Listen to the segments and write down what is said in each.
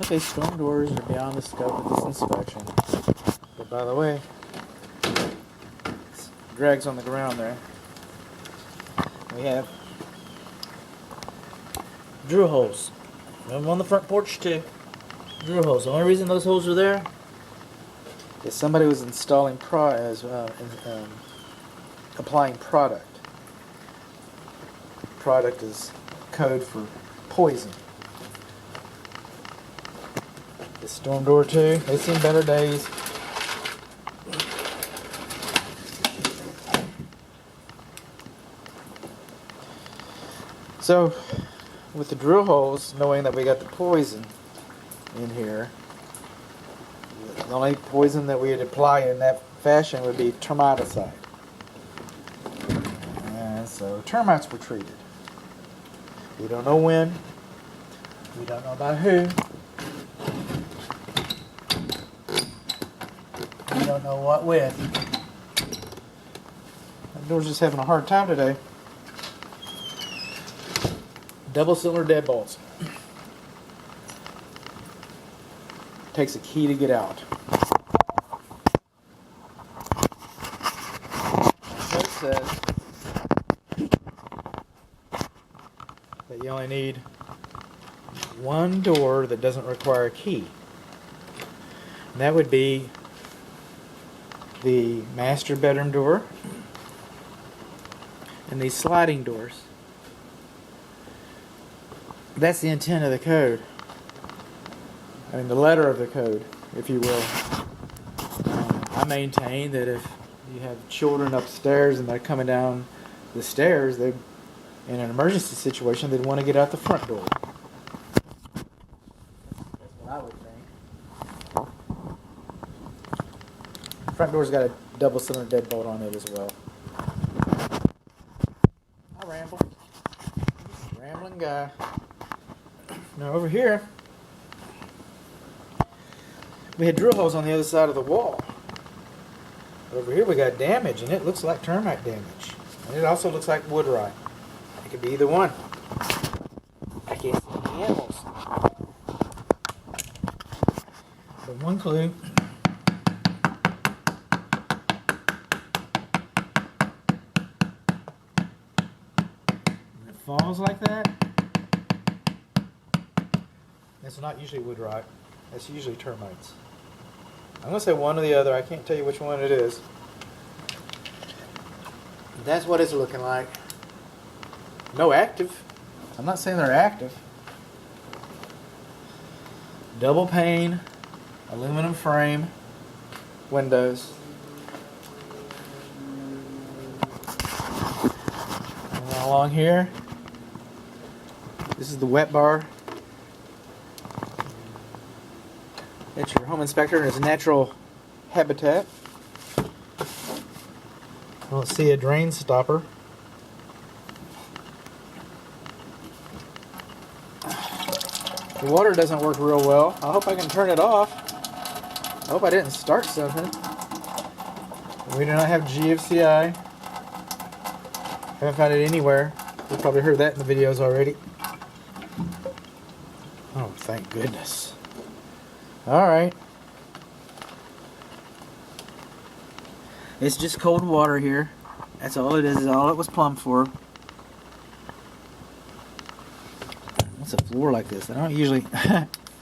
Okay, storm doors are beyond the scope of this inspection. But by the way, it's drags on the ground there. We have drill holes. We have them on the front porch too. Drill holes. The only reason those holes are there is somebody was installing applying product. Product is code for poison. This storm door too. They've seen better days. So, with the drill holes, knowing that we got the poison in here, the only poison that we'd apply in that fashion would be termiticide. And so termites were treated. We don't know when. We don't know by who. We don't know what with. That door's just having a hard time today. Double cylinder deadbolts. Takes a key to get out. So it says that you only need one door that doesn't require a key. And that would be the master bedroom door and these sliding doors. That's the intent of the code. I mean, the letter of the code, if you will. I maintain that if you have children upstairs and they're coming down the stairs, they, in an emergency situation, they'd want to get out the front door. That's what I would think. The front door's got a double cylinder deadbolt on it as well. I ramble. Rambling guy. Now over here, we had drill holes on the other side of the wall. Over here we got damage, and it looks like termite damage. And it also looks like wood rot. It could be either one. I can't see any animals. But one clue. When it falls like that, it's not usually wood rot. It's usually termites. I'm going to say one or the other. I can't tell you which one it is. That's what it's looking like. No active. I'm not saying they're active. Double pane, aluminum frame, windows. And along here, this is the wet bar. It's your home inspector in its natural habitat. I don't see a drain stopper. The water doesn't work real well. I hope I can turn it off. I hope I didn't start something. We do not have GFCI. Haven't found it anywhere. You've probably heard that in the videos already. Oh, thank goodness. Alright. It's just cold water here. That's all it is all it was plumbed for. What's a floor like this? They don't usually...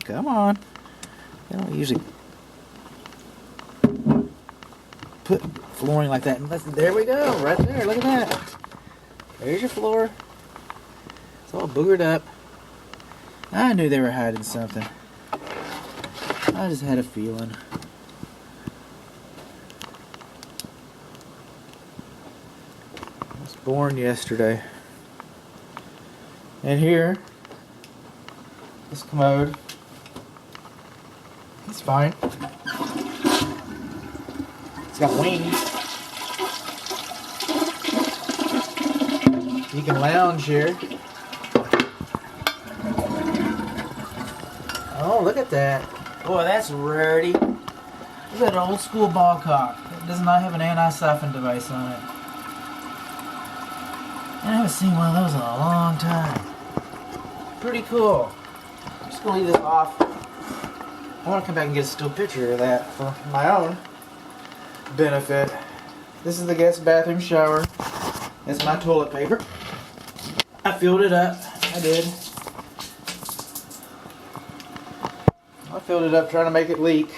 Come on. They don't usually put flooring like that. There we go. Right there. Look at that. There's your floor. It's all boogered up. I knew they were hiding something. I just had a feeling. I was born yesterday. And here, this commode, it's fine. It's got wings. You can lounge here. Oh, look at that. Boy, that's rarity. Look at that old school ball cock. It does not have an anti-siphon device on it. I haven't seen one of those in a long time. Pretty cool. I'm just going to leave this off. I want to come back and get a still picture of that for my own benefit. This is the guest bathroom shower. That's my toilet paper. I filled it up. I did. I filled it up trying to make it leak.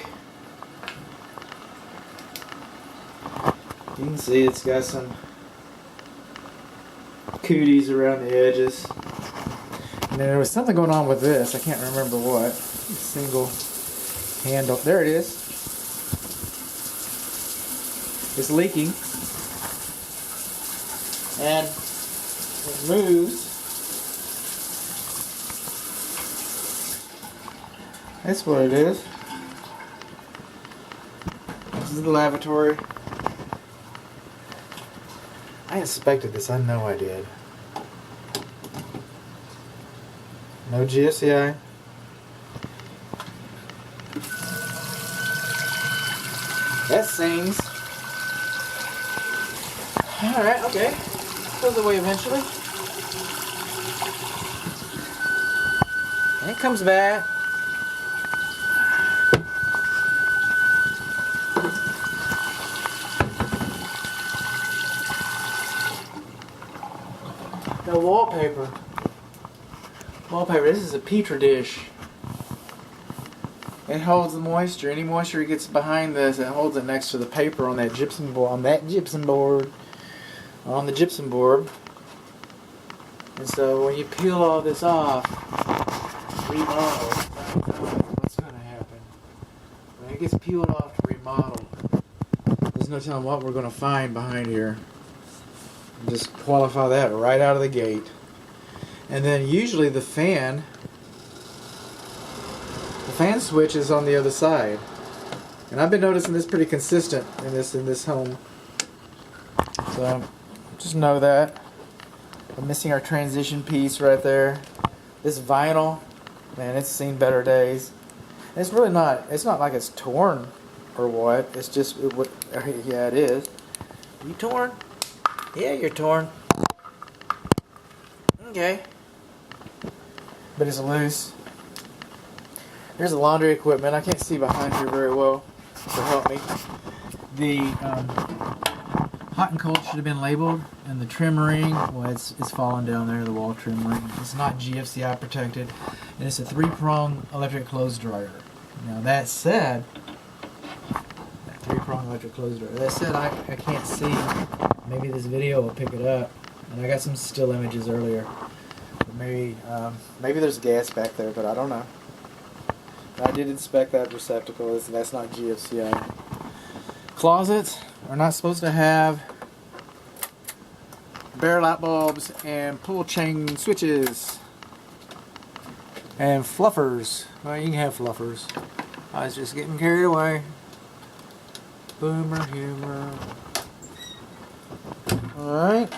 You can see it's got some cooties around the edges. And then there was something going on with this. I can't remember what. Single handle. There it is. It's leaking. And it moves. That's what it is. This is the lavatory. I inspected this. I know I did. No GFCI. That sings. Alright, okay. Goes away eventually. And it comes back. No wallpaper. Wallpaper. This is a petri dish. It holds the moisture. Any moisture gets behind this, it holds it next to the paper on that gypsum board. On the gypsum board. And so when you peel all this off, remodel. What's going to happen? When it gets peeled off to remodel, there's no telling what we're going to find behind here. Just qualify that right out of the gate. And then usually the fan switch is on the other side. And I've been noticing this pretty consistent in this home. So just know that. We're missing our transition piece right there. This vinyl, man, it's seen better days. And it's really not, it's not like it's torn or what. It's just, yeah, it is. You torn? Yeah, you're torn. Okay. But it's loose. Here's the laundry equipment. I can't see behind here very well, so help me. The hot and cold should have been labeled, and the trim ring, well, it's fallen down there, the wall trim ring. It's not GFCI protected, and it's a 3-prong electric clothes dryer. Now that said, that 3-prong electric clothes dryer. That said, I can't see. Maybe this video will pick it up, and I got some still images earlier. But maybe there's gas back there, but I don't know. I did inspect that receptacle. That's not GFCI. Closets are not supposed to have bare light bulbs and pull chain switches and fluffers. Well, you can have fluffers. I was just getting carried away. Boomer humor. Alright.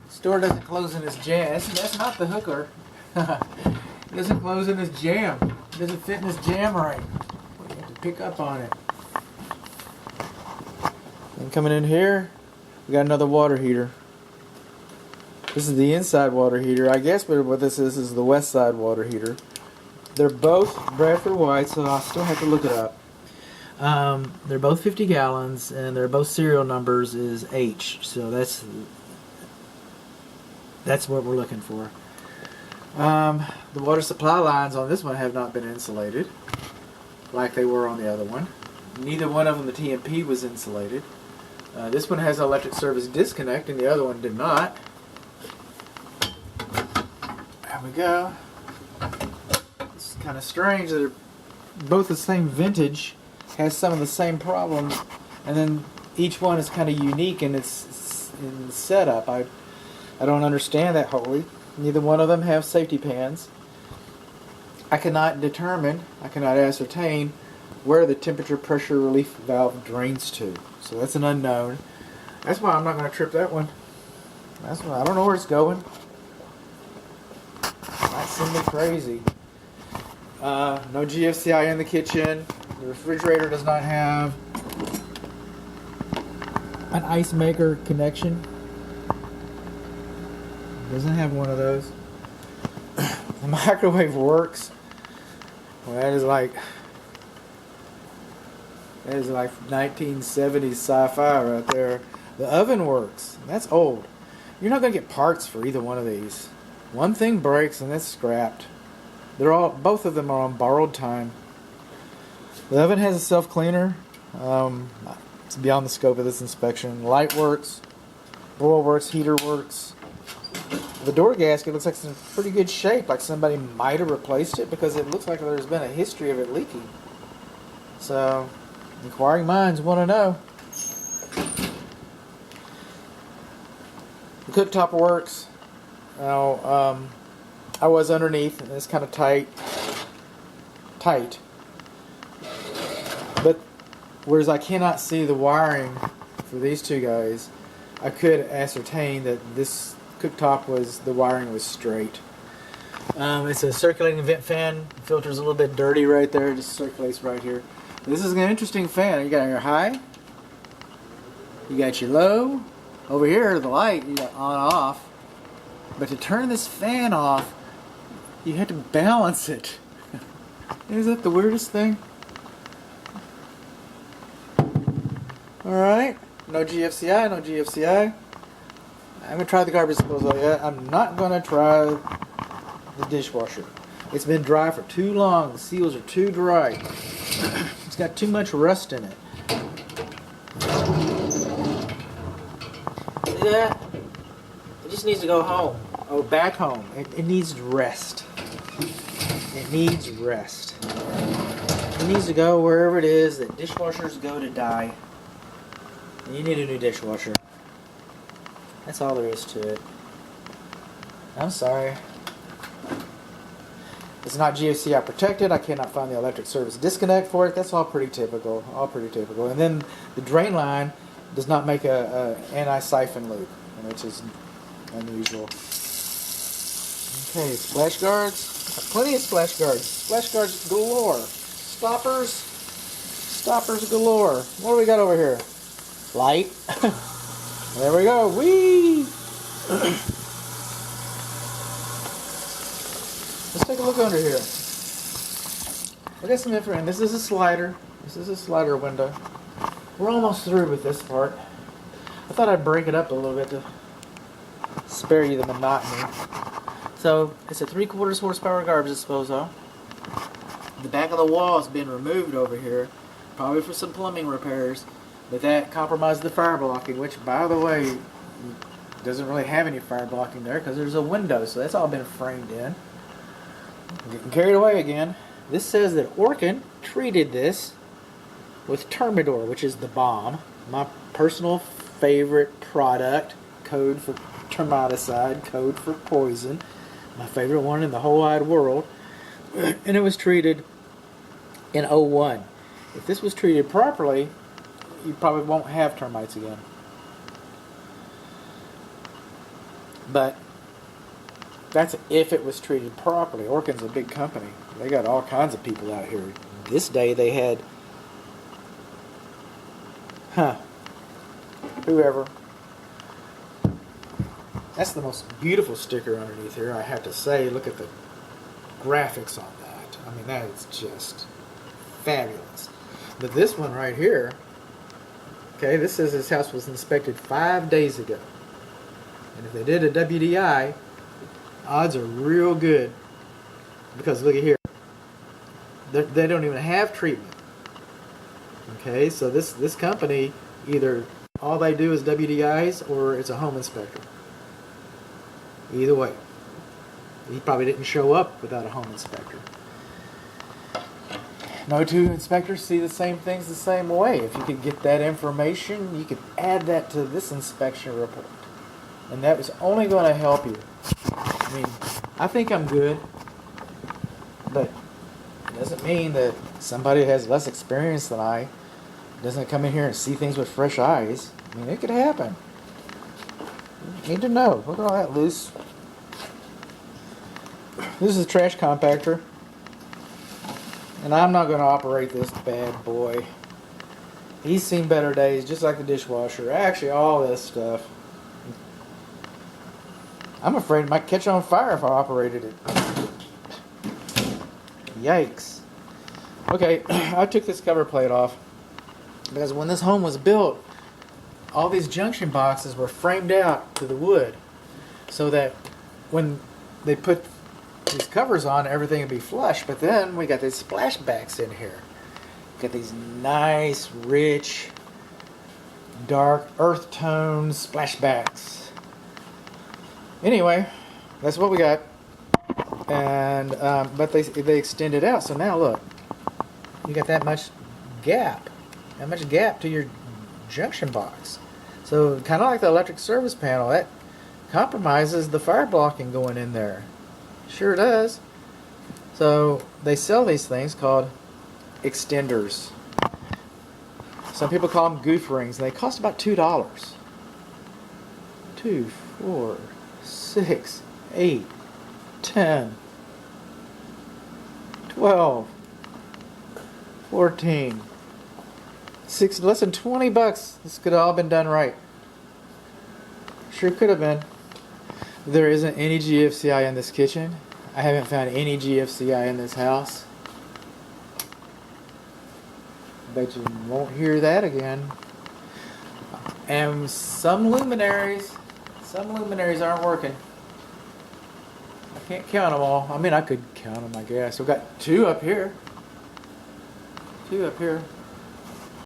Store doesn't close in its jam. That's not the hooker. It doesn't close in its jam. It doesn't fit in its jam right. You have to pick up on it. And coming in here, we got another water heater. This is the inside water heater. I guess what this is the west side water heater. They're both Bradford White, so I'll still have to look it up. They're both 50 gallons, and their both serial numbers is H. So that's what we're looking for. The water supply lines on this one have not been insulated like they were on the other one. Neither one of them, the TMP, was insulated. This one has an electric service disconnect and the other one did not. There we go. It's kind of strange that they're both the same vintage, has some of the same problems, and then each one is kind of unique in its setup. I don't understand that wholly. Neither one of them have safety pans. I cannot ascertain where the temperature pressure relief valve drains to. So that's an unknown. That's why I'm not going to trip that one. That's why I don't know where it's going. Might send me crazy. No GFCI in the kitchen. The refrigerator does not have an ice maker connection. Doesn't have one of those. The microwave works. Well, that is like 1970s sci-fi right there. The oven works. That's old. You're not gonna get parts for either one of these. One thing breaks and it's scrapped. Both of them are on borrowed time. The oven has a self-cleaner. It's beyond the scope of this inspection. Light works, broil works, heater works. The door gasket looks like it's in pretty good shape, like somebody might have replaced it because it looks like there's been a history of it leaking. So, inquiring minds want to know. The cooktop works. Now, I was underneath, and it's kind of tight. But whereas I cannot see the wiring for these two guys, I could ascertain that this cooktop the wiring was straight. It's a circulating vent fan. The filter's a little bit dirty right there. It just circulates right here. This is an interesting fan. You got your high. You got your low. Over here, the light, you got on off. But to turn this fan off, you have to balance it. Isn't that the weirdest thing? Alright. No GFCI, no GFCI. I haven't tried the garbage disposal yet. I'm not going to try the dishwasher. It's been dry for too long. The seals are too dry. It's got too much rust in it. See that? It just needs to go home. Oh, back home. It needs rest. It needs rest. It needs to go wherever it is that dishwashers go to die. And you need a new dishwasher. That's all there is to it. I'm sorry. It's not GFCI protected. I cannot find the electric service disconnect for it. That's all pretty typical. All pretty typical. And then the drain line does not make a anti-siphon loop, which is unusual. Okay, splash guards. Plenty of splash guards. Splash guards galore. Stoppers. Stoppers galore. What do we got over here? Light. There we go. Whee! Let's take a look under here. I got some information. This is a slider. This is a slider window. We're almost through with this part. I thought I'd break it up a little bit to spare you the monotony. So, it's a 3/4 horsepower garbage disposal. The back of the wall has been removed over here, probably for some plumbing repairs. But that compromised the fire blocking, which, by the way, doesn't really have any fire blocking there because there's a window, so that's all been framed in. I'm getting carried away again. This says that Orkin treated this with Termidor, which is the bomb. My personal favorite product. Code for termiticide, code for poison. My favorite one in the whole wide world. And it was treated in '01. If this was treated properly, you probably won't have termites again. But that's if it was treated properly. Orkin's a big company. They got all kinds of people out here. This day they had whoever. That's the most beautiful sticker underneath here, I have to say. Look at the graphics on that. I mean, that is just fabulous. But this one right here, okay, this says this house was inspected 5 days ago. And if they did a WDI, odds are real good. Because look at here. They don't even have treatment. Okay, so this company, either all they do is WDIs or it's a home inspector. Either way. He probably didn't show up without a home inspector. No two inspectors see the same things the same way. If you could get that information, you could add that to this inspection report. And that was only going to help you. I mean, I think I'm good. But it doesn't mean that somebody who has less experience than I doesn't come in here and see things with fresh eyes. I mean, it could happen. You need to know. Look at all that loose. This is a trash compactor. And I'm not going to operate this bad boy. He's seen better days, just like the dishwasher. Actually, all this stuff. I'm afraid it might catch on fire if I operated it. Yikes. Okay, I took this cover plate off because when this home was built, all these junction boxes were framed out to the wood so that when they put these covers on, everything would be flush. But then we got these splashbacks in here. Got these nice, rich, dark earth tone splashbacks. Anyway, that's what we got. And but they extended out, so now look, you got that much gap to your junction box. So kind of like the electric service panel, that compromises the fire blocking going in there. Sure does. So they sell these things called extenders. Some people call them goof rings, and they cost about $2. 2, 4, 6, 8, 10, 12, 14, 16, less than $20. This could have all been done right. Sure could have been. There isn't any GFCI in this kitchen. I haven't found any GFCI in this house. Bet you won't hear that again. And some luminaries aren't working. I can't count them all. I mean, I could count them, I guess. We've got 2 up here. 2 up here.